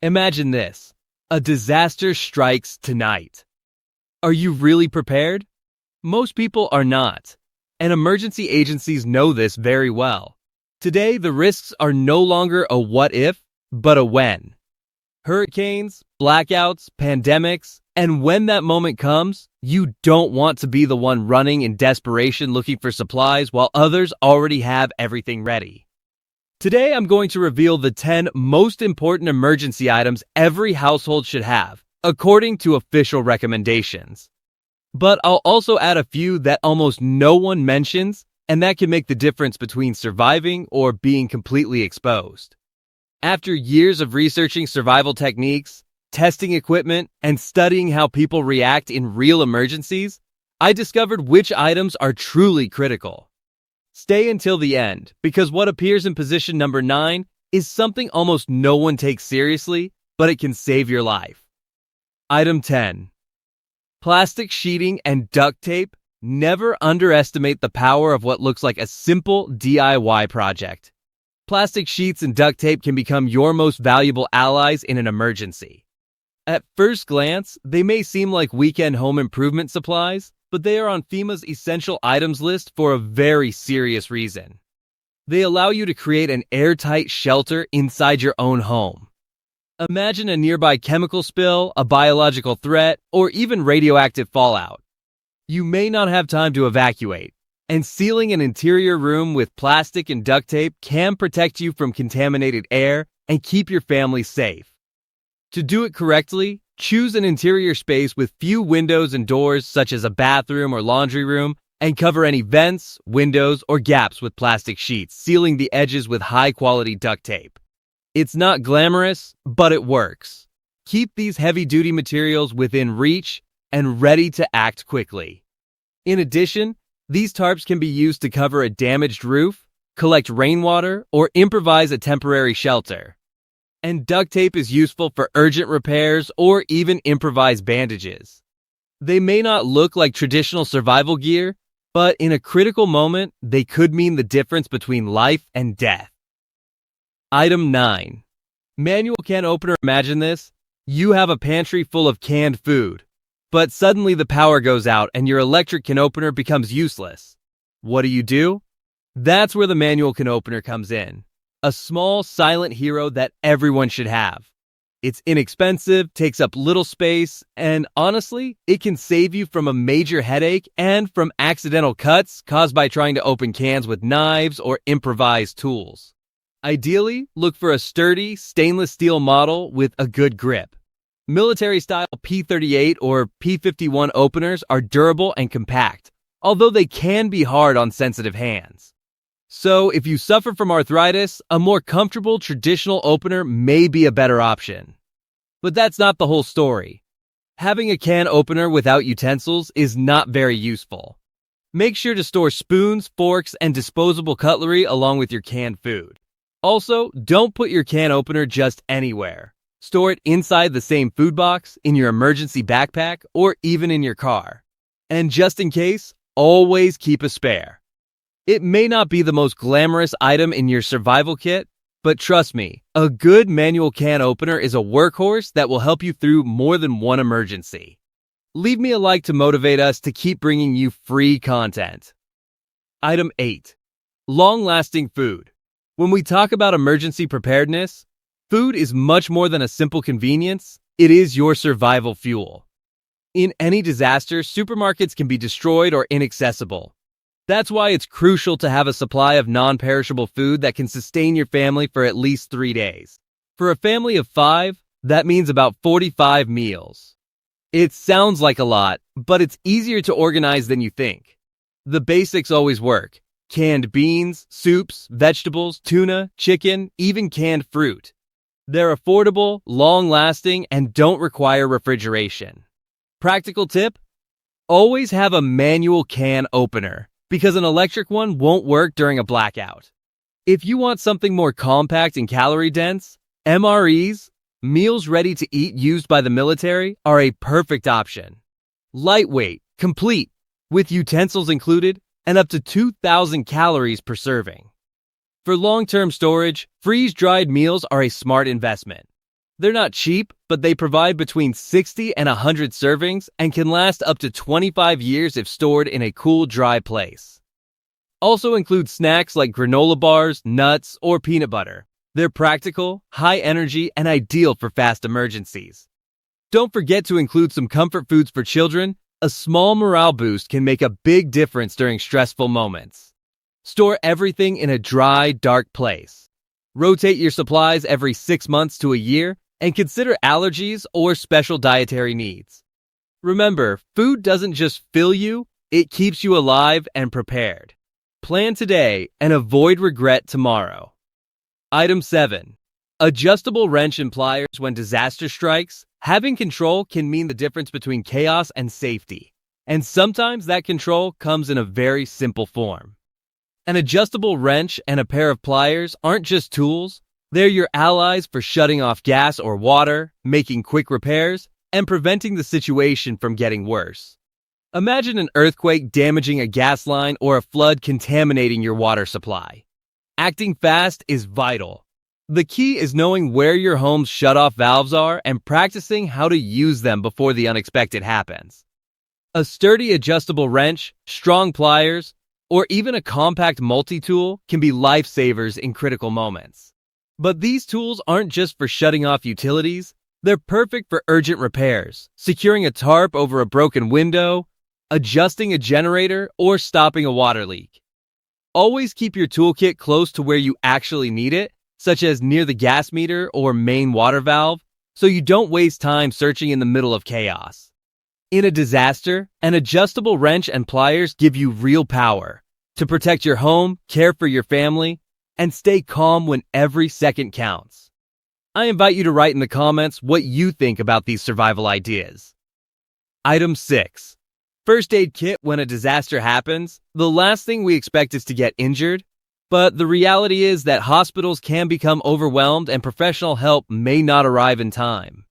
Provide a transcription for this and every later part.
Imagine this. A disaster strikes tonight. Are you really prepared? Most people are not, and emergency agencies know this very well. Today, the risks are no longer a what if, but a when. Hurricanes, blackouts, pandemics, and when that moment comes, you don't want to be the one running in desperation looking for supplies while others already have everything ready. Today, I'm going to reveal the 10 most important emergency items every household should have, according to official recommendations. But I'll also add a few that almost no one mentions, and that can make the difference between surviving or being completely exposed. After years of researching survival techniques, testing equipment, and studying how people react in real emergencies, I discovered which items are truly critical. Stay until the end, because what appears in position number 9 is something almost no one takes seriously, but it can save your life. Item 10. Plastic sheeting and duct tape. Never underestimate the power of what looks like a simple DIY project. Plastic sheets and duct tape can become your most valuable allies in an emergency. At first glance, they may seem like weekend home improvement supplies, but they are on FEMA's essential items list for a very serious reason. They allow you to create an airtight shelter inside your own home. Imagine a nearby chemical spill, a biological threat, or even radioactive fallout. You may not have time to evacuate, and sealing an interior room with plastic and duct tape can protect you from contaminated air and keep your family safe. To do it correctly, choose an interior space with few windows and doors such as a bathroom or laundry room, and cover any vents, windows, or gaps with plastic sheets, sealing the edges with high-quality duct tape. It's not glamorous, but it works. Keep these heavy-duty materials within reach and ready to act quickly. In addition, these tarps can be used to cover a damaged roof, collect rainwater, or improvise a temporary shelter. And duct tape is useful for urgent repairs or even improvised bandages. They may not look like traditional survival gear, but in a critical moment, they could mean the difference between life and death. Item 9. Manual can opener. Imagine this. You have a pantry full of canned food, but suddenly the power goes out and your electric can opener becomes useless. What do? That's where the manual can opener comes in. A small, silent hero that everyone should have. It's inexpensive, takes up little space, and honestly, it can save you from a major headache and from accidental cuts caused by trying to open cans with knives or improvised tools. Ideally, look for a sturdy, stainless steel model with a good grip. Military-style P38 or P51 openers are durable and compact, although they can be hard on sensitive hands. So if you suffer from arthritis, a more comfortable traditional opener may be a better option. But that's not the whole story. Having a can opener without utensils is not very useful. Make sure to store spoons, forks, and disposable cutlery along with your canned food. Also, don't put your can opener just anywhere. Store it inside the same food box, in your emergency backpack, or even in your car. And just in case, always keep a spare. It may not be the most glamorous item in your survival kit, but trust me, a good manual can opener is a workhorse that will help you through more than one emergency. Leave me a like to motivate us to keep bringing you free content. Item 8. Long-lasting food. When we talk about emergency preparedness, food is much more than a simple convenience. It is your survival fuel. In any disaster, supermarkets can be destroyed or inaccessible. That's why it's crucial to have a supply of non-perishable food that can sustain your family for at least 3 days. For a family of 5, that means about 45 meals. It sounds like a lot, but it's easier to organize than you think. The basics always work. Canned beans, soups, vegetables, tuna, chicken, even canned fruit. They're affordable, long-lasting, and don't require refrigeration. Practical tip: always have a manual can opener, because an electric one won't work during a blackout. If you want something more compact and calorie-dense, MREs, meals ready to eat used by the military, are a perfect option. Lightweight, complete, with utensils included, and up to 2,000 calories per serving. For long-term storage, freeze-dried meals are a smart investment. They're not cheap, but they provide between 60 and 100 servings and can last up to 25 years if stored in a cool, dry place. Also include snacks like granola bars, nuts, or peanut butter. They're practical, high energy, and ideal for fast emergencies. Don't forget to include some comfort foods for children. A small morale boost can make a big difference during stressful moments. Store everything in a dry, dark place. Rotate your supplies every 6 months to a year, and consider allergies or special dietary needs. Remember, food doesn't just fill you, it keeps you alive and prepared. Plan today and avoid regret tomorrow. Item 7. Adjustable wrench and pliers when disaster strikes. Having control can mean the difference between chaos and safety. And sometimes that control comes in a very simple form. An adjustable wrench and a pair of pliers aren't just tools, they're your allies for shutting off gas or water, making quick repairs, and preventing the situation from getting worse. Imagine an earthquake damaging a gas line or a flood contaminating your water supply. Acting fast is vital. The key is knowing where your home's shut-off valves are and practicing how to use them before the unexpected happens. A sturdy adjustable wrench, strong pliers, or even a compact multi-tool can be lifesavers in critical moments. But these tools aren't just for shutting off utilities, they're perfect for urgent repairs, securing a tarp over a broken window, adjusting a generator, or stopping a water leak. Always keep your toolkit close to where you actually need it, such as near the gas meter or main water valve, so you don't waste time searching in the middle of chaos. In a disaster, an adjustable wrench and pliers give you real power to protect your home, care for your family, and stay calm when every second counts. I invite you to write in the comments what you think about these survival ideas. Item 6. First aid kit when a disaster happens. The last thing we expect is to get injured, but the reality is that hospitals can become overwhelmed and professional help may not arrive in time.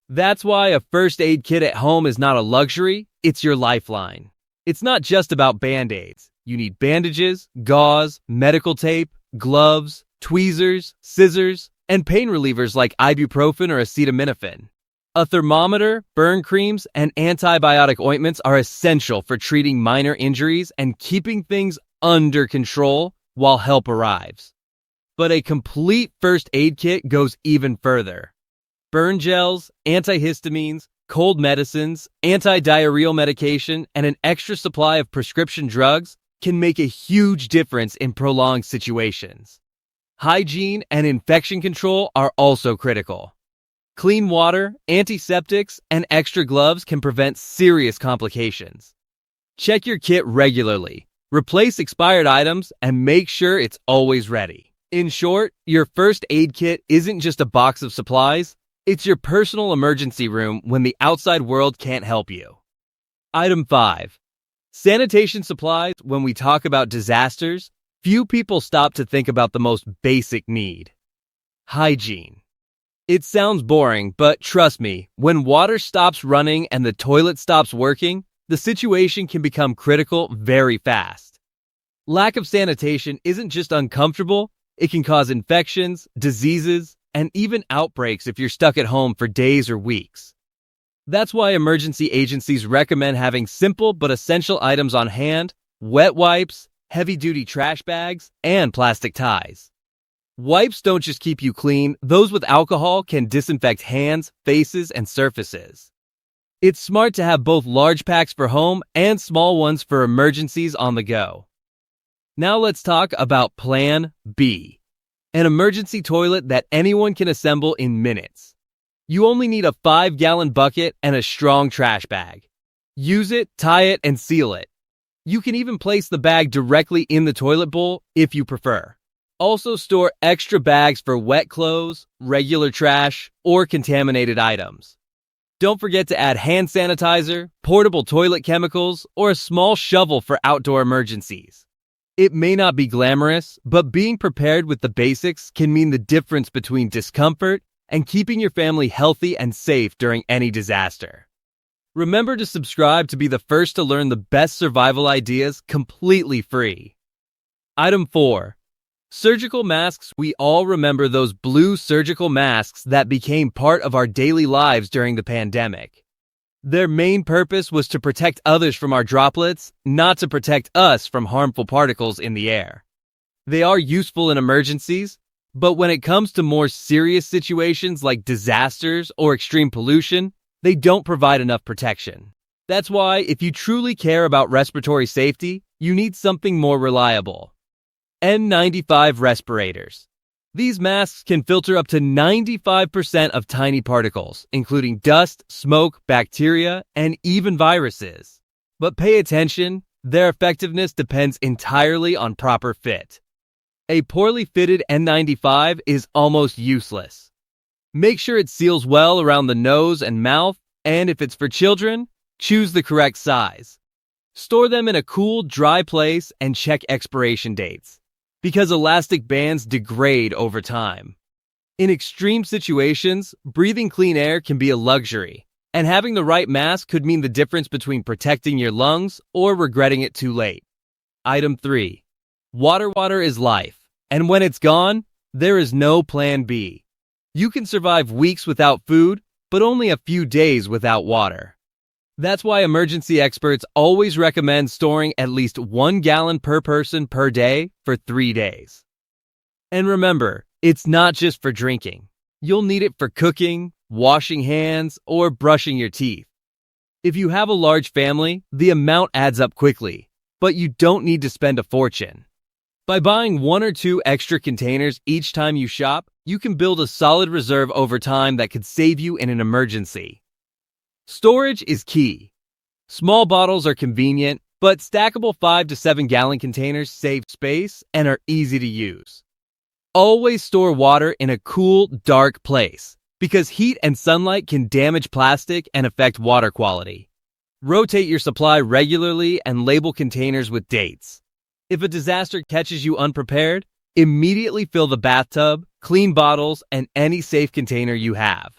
That's why a first aid kit at home is not a luxury, it's your lifeline. It's not just about band-aids. You need bandages, gauze, medical tape, gloves, tweezers, scissors, and pain relievers like ibuprofen or acetaminophen. A thermometer, burn creams, and antibiotic ointments are essential for treating minor injuries and keeping things under control while help arrives. But a complete first aid kit goes even further. Burn gels, antihistamines, cold medicines, anti-diarrheal medication, and an extra supply of prescription drugs can make a huge difference in prolonged situations. Hygiene and infection control are also critical. Clean water, antiseptics, and extra gloves can prevent serious complications. Check your kit regularly, replace expired items, and make sure it's always ready. In short, your first aid kit isn't just a box of supplies, it's your personal emergency room when the outside world can't help you. Item 5. Sanitation supplies. When we talk about disasters, few people stop to think about the most basic need: hygiene. It sounds boring, but trust me, when water stops running and the toilet stops working, the situation can become critical very fast. Lack of sanitation isn't just uncomfortable, it can cause infections, diseases, and even outbreaks if you're stuck at home for days or weeks. That's why emergency agencies recommend having simple but essential items on hand: wet wipes, heavy-duty trash bags, and plastic ties. Wipes don't just keep you clean, those with alcohol can disinfect hands, faces, and surfaces. It's smart to have both large packs for home and small ones for emergencies on the go. Now let's talk about Plan B, an emergency toilet that anyone can assemble in minutes. You only need a 5-gallon bucket and a strong trash bag. Use it, tie it, and seal it. You can even place the bag directly in the toilet bowl if you prefer. Also store extra bags for wet clothes, regular trash, or contaminated items. Don't forget to add hand sanitizer, portable toilet chemicals, or a small shovel for outdoor emergencies. It may not be glamorous, but being prepared with the basics can mean the difference between discomfort and keeping your family healthy and safe during any disaster. Remember to subscribe to be the first to learn the best survival ideas completely free. Item 4. Surgical masks, we all remember those blue surgical masks that became part of our daily lives during the pandemic. Their main purpose was to protect others from our droplets, not to protect us from harmful particles in the air. They are useful in emergencies, but when it comes to more serious situations like disasters or extreme pollution, they don't provide enough protection. That's why, if you truly care about respiratory safety, you need something more reliable. N95 respirators. These masks can filter up to 95% of tiny particles, including dust, smoke, bacteria, and even viruses. But pay attention, their effectiveness depends entirely on proper fit. A poorly fitted N95 is almost useless. Make sure it seals well around the nose and mouth, and if it's for children, choose the correct size. Store them in a cool, dry place and check expiration dates, because elastic bands degrade over time. In extreme situations, breathing clean air can be a luxury, and having the right mask could mean the difference between protecting your lungs or regretting it too late. Item 3. Water is life, and when it's gone, there is no plan B. You can survive weeks without food, but only a few days without water. That's why emergency experts always recommend storing at least 1 gallon per person per day for 3 days. And remember, it's not just for drinking. You'll need it for cooking, washing hands, or brushing your teeth. If you have a large family, the amount adds up quickly, but you don't need to spend a fortune. By buying 1 or 2 extra containers each time you shop, you can build a solid reserve over time that could save you in an emergency. Storage is key. Small bottles are convenient, but stackable 5 to 7 gallon containers save space and are easy to use. Always store water in a cool, dark place, because heat and sunlight can damage plastic and affect water quality. Rotate your supply regularly and label containers with dates. If a disaster catches you unprepared, immediately fill the bathtub, clean bottles, and any safe container you have.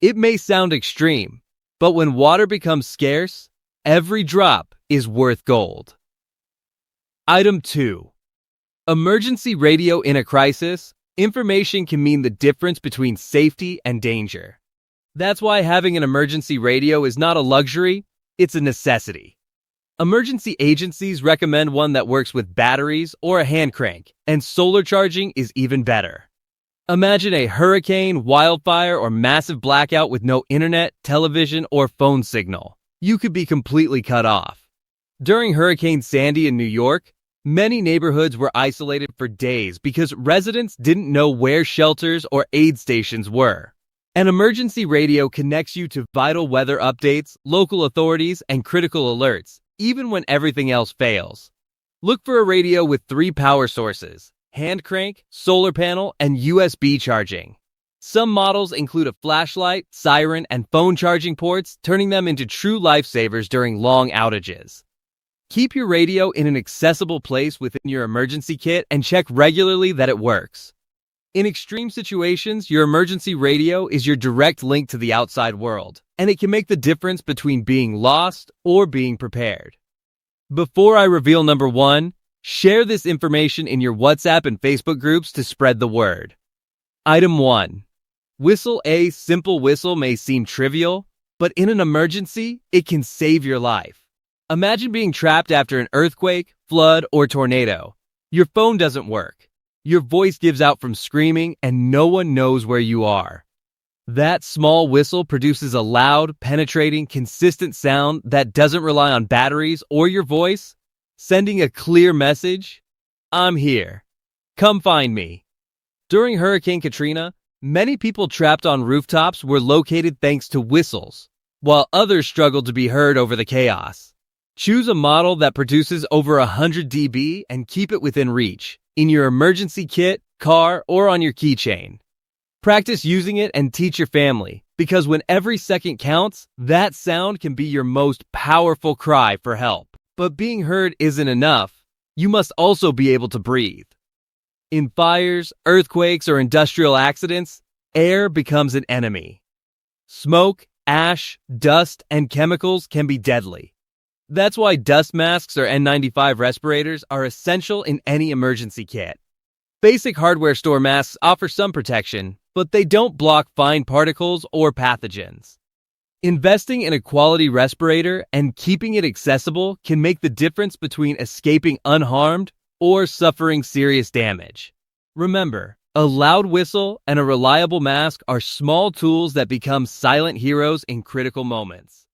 It may sound extreme, but when water becomes scarce, every drop is worth gold. Item 2. Emergency radio in a crisis. Information can mean the difference between safety and danger. That's why having an emergency radio is not a luxury, it's a necessity. Emergency agencies recommend one that works with batteries or a hand crank, and solar charging is even better. Imagine a hurricane, wildfire, or massive blackout with no internet, television, or phone signal. You could be completely cut off. During Hurricane Sandy in New York, many neighborhoods were isolated for days because residents didn't know where shelters or aid stations were. An emergency radio connects you to vital weather updates, local authorities, and critical alerts, even when everything else fails. Look for a radio with 3 power sources: hand crank, solar panel, and USB charging. Some models include a flashlight, siren, and phone charging ports, turning them into true lifesavers during long outages. Keep your radio in an accessible place within your emergency kit and check regularly that it works. In extreme situations, your emergency radio is your direct link to the outside world, and it can make the difference between being lost or being prepared. Before I reveal number 1, share this information in your WhatsApp and Facebook groups to spread the word. Item 1. Whistle. A simple whistle may seem trivial, but in an emergency, it can save your life. Imagine being trapped after an earthquake, flood, or tornado. Your phone doesn't work. Your voice gives out from screaming, and no one knows where you are. That small whistle produces a loud, penetrating, consistent sound that doesn't rely on batteries or your voice, sending a clear message: I'm here. Come find me. During Hurricane Katrina, many people trapped on rooftops were located thanks to whistles, while others struggled to be heard over the chaos. Choose a model that produces over 100 dB and keep it within reach, in your emergency kit, car, or on your keychain. Practice using it and teach your family, because when every second counts, that sound can be your most powerful cry for help. But being heard isn't enough. You must also be able to breathe. In fires, earthquakes, or industrial accidents, air becomes an enemy. Smoke, ash, dust, and chemicals can be deadly. That's why dust masks or N95 respirators are essential in any emergency kit. Basic hardware store masks offer some protection, but they don't block fine particles or pathogens. Investing in a quality respirator and keeping it accessible can make the difference between escaping unharmed or suffering serious damage. Remember, a loud whistle and a reliable mask are small tools that become silent heroes in critical moments.